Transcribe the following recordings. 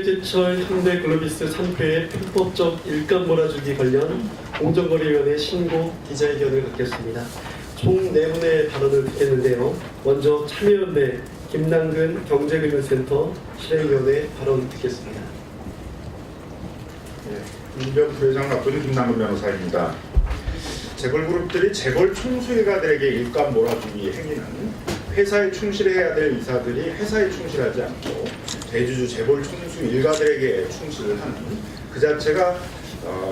현대제철, 현대글로비스 3표의 편법적 일감 몰아주기 관련 공정거래위원회 신고 기자회견을 갖겠습니다. 총 4분의 발언을 듣겠는데요. 먼저 참여연대 김남근 경제금융센터 실행위원회 발언 듣겠습니다. 민변 부회장 맡은 김남근 변호사입니다. 재벌그룹들이 재벌 총수일가들에게 일감 몰아주기 행위는 회사에 충실해야 될 이사들이 회사에 충실하지 않고 대주주 재벌 총수 일가들에게 충실을 하는 그 자체가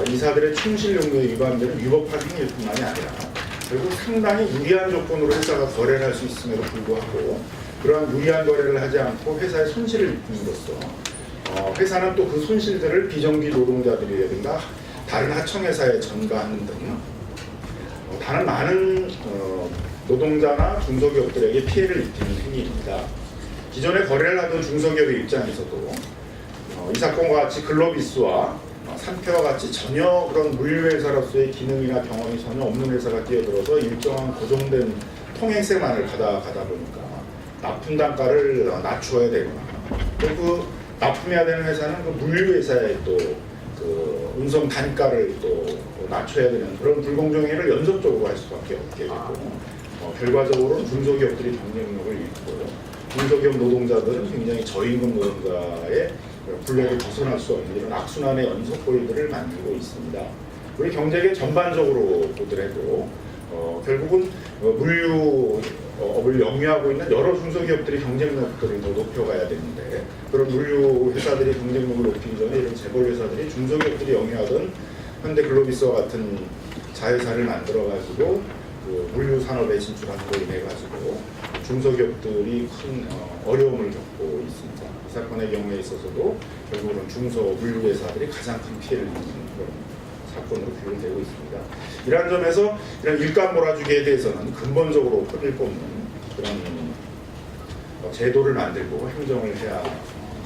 이사들의 충실 용도에 위반되는 위법한 행위일 뿐만이 아니라 결국 상당히 유리한 조건으로 회사가 거래를 할 수 있음에도 불구하고 그러한 유리한 거래를 하지 않고 회사에 손실을 입힘으로써 회사는 또 그 손실들을 비정규 노동자들이라든가 다른 하청회사에 전가하는 등 다른 많은 노동자나 중소기업들에게 피해를 입히는 행위입니다. 기존에 거래를 하던 중소기업의 입장에서도 이 사건과 같이 글로비스와 산표와 같이 전혀 그런 물류회사로서의 기능이나 경험이 전혀 없는 회사가 끼어들어서 일정한 고정된 통행세만을 가다 보니까 납품 단가를 낮춰야 되거나 또 그 납품해야 되는 회사는 그 물류회사에 또 그 운송 단가를 또 낮춰야 되는 그런 불공정행위를 연속적으로 할 수밖에 없게 되고 결과적으로는 중소기업들이 경쟁력을 잃고 중소기업 노동자들은 굉장히 저임금 노동자의 굴레를 벗어날 수 없는 이런 악순환의 연속고리들을 만들고 있습니다. 우리 경제계 전반적으로 보더라도 결국은 물류업을 영위하고 있는 여러 중소기업들이 경쟁력들을 더 높여가야 되는데 그런 물류 회사들이 경쟁력을 높이기 전에 이런 재벌 회사들이 중소기업들이 영위하던 현대글로비스와 같은 자회사를 만들어가지고 그 물류 산업에 진출함으로 인해 가지고 중소기업들이 큰 어려움을 겪고 있습니다. 이 사건의 경우에 있어서도 결국은 중소 물류 회사들이 가장 큰 피해를 입는 그런 사건으로 규율되고 있습니다. 이러한 점에서 이런 일감 몰아주기에 대해서는 근본적으로 끊을 수 없는 그런 제도를 만들고 행정을 해야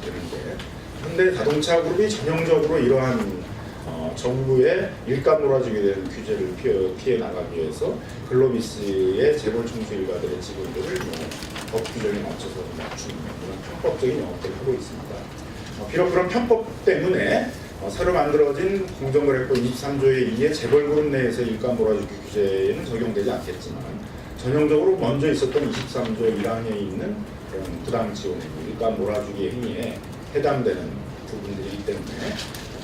되는데 현대자동차그룹이 전형적으로 이러한 정부의 일감 몰아주게 되는 규제를 피해 나가기 위해서 글로비스의 재벌 총수 일가들의 직원들을 법 규정에 맞춰서 맞추는 그런 편법적인 영업들을 하고 있습니다. 비록 그런 편법 때문에 새로 만들어진 공정거래법 23조의 2의 재벌그룹 내에서 일감 몰아주기 규제에는 적용되지 않겠지만 전형적으로 먼저 있었던 23조 1항에 있는 그런 부당 지원 행위, 일감 몰아주기 행위에 해당되는 부분들이기 때문에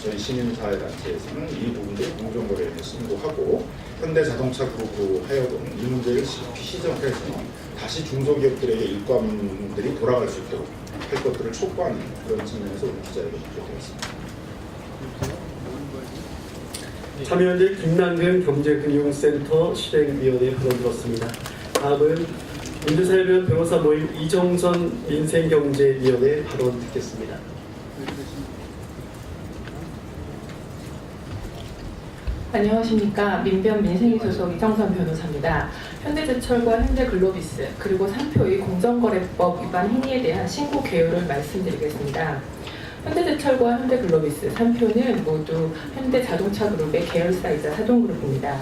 저희 시민사회단체에서는 이 부분들 공정거래에 신고하고 현대자동차그룹으로 하여금 이 문제를 시정해서 다시 중소기업들에게 일감들이 돌아갈 수 있도록 할 것들을 촉구하는 그런 측면에서 오늘 기자회견을 하게 되었습니다. 참여연대 김남근 경제금융센터 실행위원회 발언 들었습니다. 다음은 민주사회변 변호사 모임 이정선 민생경제위원회 발언 듣겠습니다. 안녕하십니까. 민변 민생위 소속 이정선 변호사입니다. 현대제철과 현대글로비스 그리고 3표의 공정거래법 위반 행위에 대한 신고 개요를 말씀드리겠습니다. 현대제철과 현대글로비스 3표는 모두 현대자동차그룹의 계열사이자 사동그룹입니다.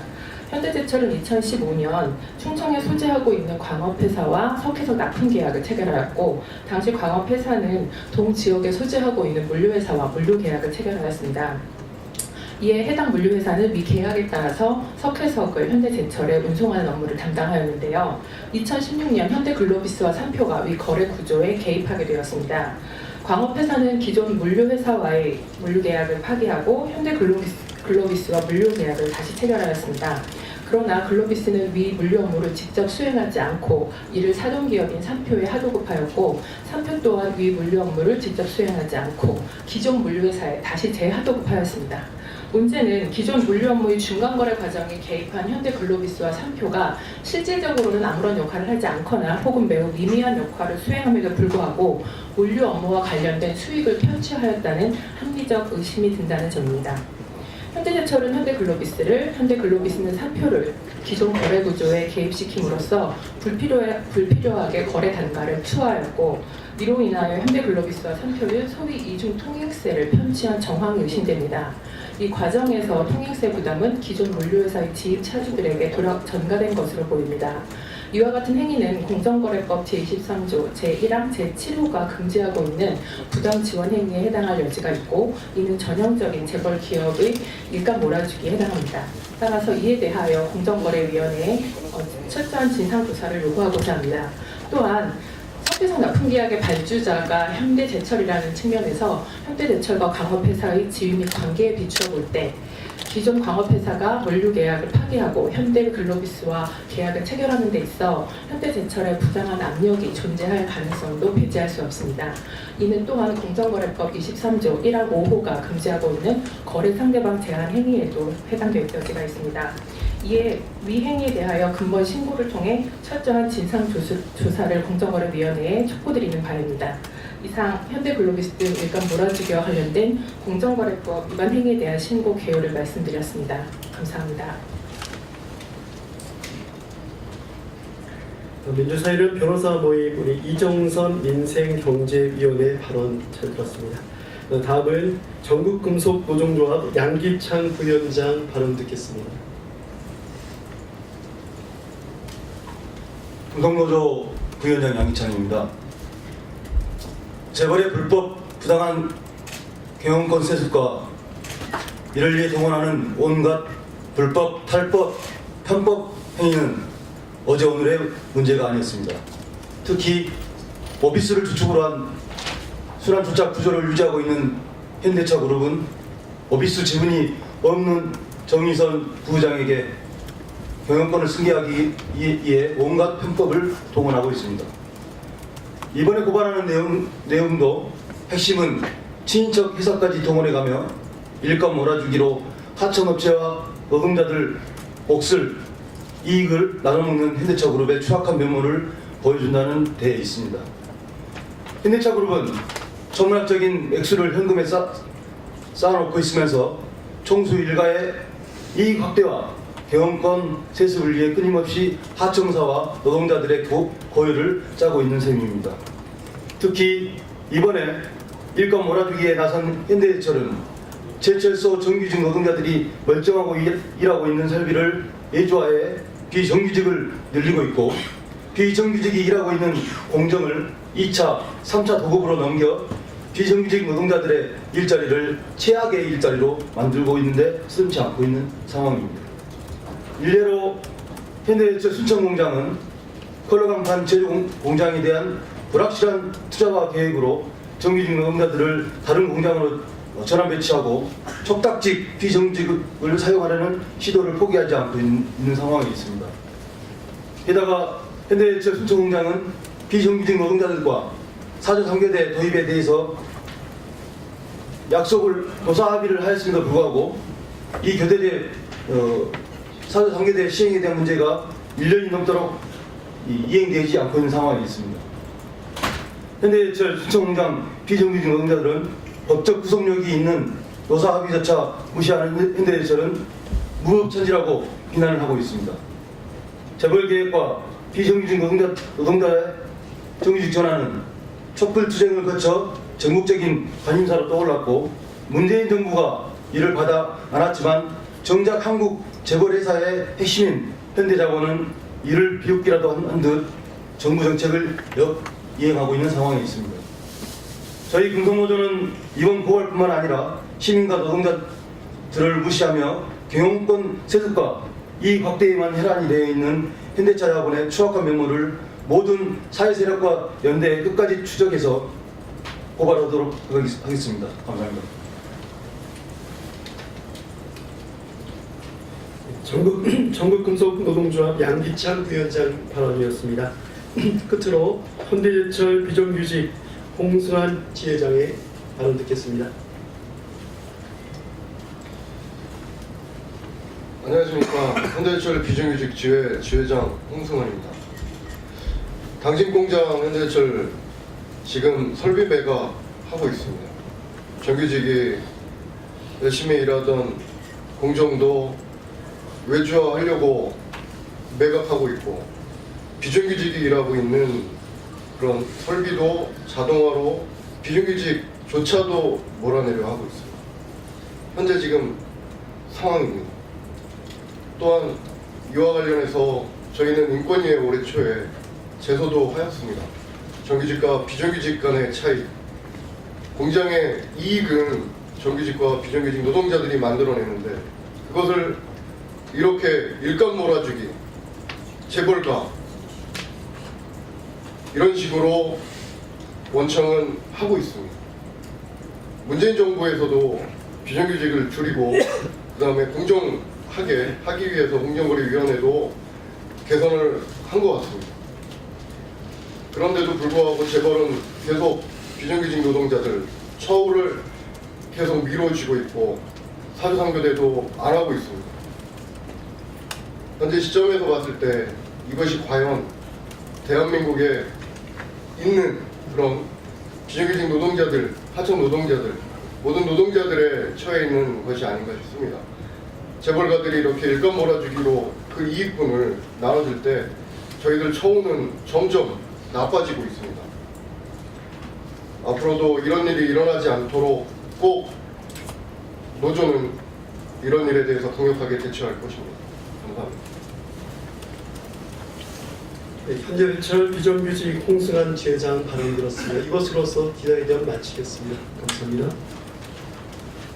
현대제철은 2015년 충청에 소재하고 있는 광업회사와 석회석 납품계약을 체결하였고 당시 광업회사는 동지역에 소재하고 있는 물류회사와 물류계약을 체결하였습니다. 이에 해당 물류회사는 미 계약에 따라서 석회석을 현대제철에 운송하는 업무를 담당하였는데요. 2016년 현대글로비스와 3표가 위 거래 구조에 개입하게 되었습니다. 광업회사는 기존 물류회사와의 물류계약을 파기하고 현대글로비스와 물류계약을 다시 체결하였습니다. 그러나 글로비스는 위 물류 업무를 직접 수행하지 않고 이를 사동기업인 3표에 하도급하였고 3표 또한 위 물류 업무를 직접 수행하지 않고 기존 물류회사에 다시 재하도급하였습니다. 문제는 기존 물류 업무의 중간거래 과정에 개입한 현대글로비스와 3표가 실질적으로는 아무런 역할을 하지 않거나 혹은 매우 미미한 역할을 수행함에도 불구하고 물류 업무와 관련된 수익을 편취하였다는 합리적 의심이 든다는 점입니다. 현대제철은 현대글로비스를, 현대글로비스는 3표를 기존 거래 구조에 개입시킴으로써 불필요하게 거래 단가를 추하였고 이로 인하여 현대글로비스와 3표는 소위 이중 통행세를 편취한 정황이 의심됩니다. 이 과정에서 통행세 부담은 기존 물류회사의 지입 차주들에게 전가된 것으로 보입니다. 이와 같은 행위는 공정거래법 제23조 제1항 제7호가 금지하고 있는 부당 지원 행위에 해당할 여지가 있고 이는 전형적인 재벌 기업의 일감 몰아주기에 해당합니다. 따라서 이에 대하여 공정거래위원회에 철저한 진상조사를 요구하고자 합니다. 또한 석유성 납품계약의 발주자가 현대제철이라는 측면에서 현대제철과 광업회사의 지위 및 관계에 비추어 볼 때 기존 광업회사가 원료계약을 파기하고 현대글로비스와 계약을 체결하는 데 있어 현대제철의 부당한 압력이 존재할 가능성도 배제할 수 없습니다. 이는 또한 공정거래법 23조 1항 5호가 금지하고 있는 거래 상대방 제한 행위에도 해당될 여지가 있습니다. 이에 위 행위에 대하여 근무원 신고를 통해 철저한 진상조사를 공정거래위원회에 촉구드리는 바입니다. 이상 현대글로비스 등 일감 몰아주기와 관련된 공정거래법 위반 행위에 대한 신고 개요를 말씀드렸습니다. 감사합니다. 민주사회는 변호사 모임 우리 이정선 민생경제위원회 발언 잘 들었습니다. 다음은 전국금속노동조합 양기창 부위원장 발언 듣겠습니다. 금속노조 부위원장 양기창입니다. 재벌의 불법 부당한 경영권 세습과 이를 위해 동원하는 온갖 불법, 탈법, 편법 행위는 어제 오늘의 문제가 아니었습니다. 특히 오비스를 주축으로 한 순환조작 구조를 유지하고 있는 현대차 그룹은 오비스 지분이 없는 정의선 부부장에게 경영권을 승계하기 위해 온갖 편법을 동원하고 있습니다. 이번에 고발하는 내용도 핵심은 친인척 회사까지 동원해가며 일감 몰아주기로 하청업체와 노동자들 몫을 이익을 나눠먹는 현대차 그룹의 추악한 면모를 보여준다는 데에 있습니다. 현대차 그룹은 천문학적인 액수를 현금에 쌓아놓고 있으면서 총수 일가의 이익 확대와 경영권 세습을 위해 끊임없이 하청사와 노동자들의 고효를 짜고 있는 셈입니다. 특히 이번에 일감 몰아주기에 나선 현대제철은 제철소 정규직 노동자들이 멀쩡하고 일하고 있는 설비를 예조하에 비정규직을 늘리고 있고 비정규직이 일하고 있는 공정을 2차, 3차 도급으로 넘겨 비정규직 노동자들의 일자리를 최악의 일자리로 만들고 있는데 쓰지 않고 있는 상황입니다. 일례로 현대제철 순천공장은 컬러강판 제조 공장에 대한 불확실한 투자와 계획으로 정규직 노동자들을 다른 공장으로 전환 배치하고 척닥직 비정규직을 사용하려는 시도를 포기하지 않고 있는 상황이 있습니다. 게다가 현대제철 순천공장은 비정규직 노동자들과 사조 3교대 도입에 대해서 약속을 노사 합의를 하였음에도 불구하고 이 교대제 사조 3교대 시행에 대한 문제가 1년이 넘도록 이행되지 않고 있는 상황이 있습니다. 현대제철 순천공장 비정규직 노동자들은 법적 구속력이 있는 노사 합의조차 무시하는 현대제철은 무법천지라고 비난을 하고 있습니다. 재벌계획과 비정규직 노동자의 정규직 전환은 촛불투쟁을 거쳐 전국적인 관심사로 떠올랐고 문재인 정부가 이를 받아 안았지만 정작 한국 재벌회사의 핵심인 현대자본은 이를 비웃기라도 한 듯 정부 정책을 이행하고 있는 상황에 있습니다. 저희 금속노조는 이번 고발뿐만 아니라 시민과 노동자들을 무시하며 경영권 세습과 이익 확대에만 혈안이 되어 있는 현대차 자본의 추악한 면모를 모든 사회 세력과 연대에 끝까지 추적해서 고발하도록 하겠습니다. 감사합니다. 전국금속노동조합 양기창 부위원장 발언이었습니다. 끝으로 현대제철 비정규직 홍승환 지회장의 발언 듣겠습니다. 안녕하십니까. 현대제철 비정규직 지회장 홍승환입니다. 당진공장 현대제철 지금 설비 매각하고 있습니다. 정규직이 열심히 일하던 공정도 외주화하려고 매각하고 있고 비정규직이 일하고 있는 그런 설비도 자동화로 비정규직조차도 몰아내려 하고 있습니다. 현재 지금 상황입니다. 또한 이와 관련해서 저희는 인권위에 올해 초에 제소도 하였습니다. 정규직과 비정규직 간의 차이, 공장의 이익은 정규직과 비정규직 노동자들이 만들어내는데 그것을 이렇게 일감 몰아주기, 재벌가 이런 식으로 원청은 하고 있습니다. 문재인 정부에서도 비정규직을 줄이고 그 다음에 공정하게 하기 위해서 공정거래위원회도 개선을 한 것 같습니다. 그런데도 불구하고 재벌은 계속 비정규직 노동자들 처우를 계속 미뤄지고 있고 사주상교대도 안 하고 있습니다. 현재 시점에서 봤을 때 이것이 과연 대한민국에 있는 그런 비정규직 노동자들, 하청 노동자들, 모든 노동자들의 처해 있는 것이 아닌가 싶습니다. 재벌가들이 이렇게 일감 몰아주기로 그 이익분을 나눠줄 때 저희들 처우는 점점 나빠지고 있습니다. 앞으로도 이런 일이 일어나지 않도록 꼭 노조는 이런 일에 대해서 강력하게 대처할 것입니다. 감사합니다. 네, 현재 회철 비정규직 홍승한 지회장 발언 들었습니다. 이것으로서 기자회견 마치겠습니다. 감사합니다.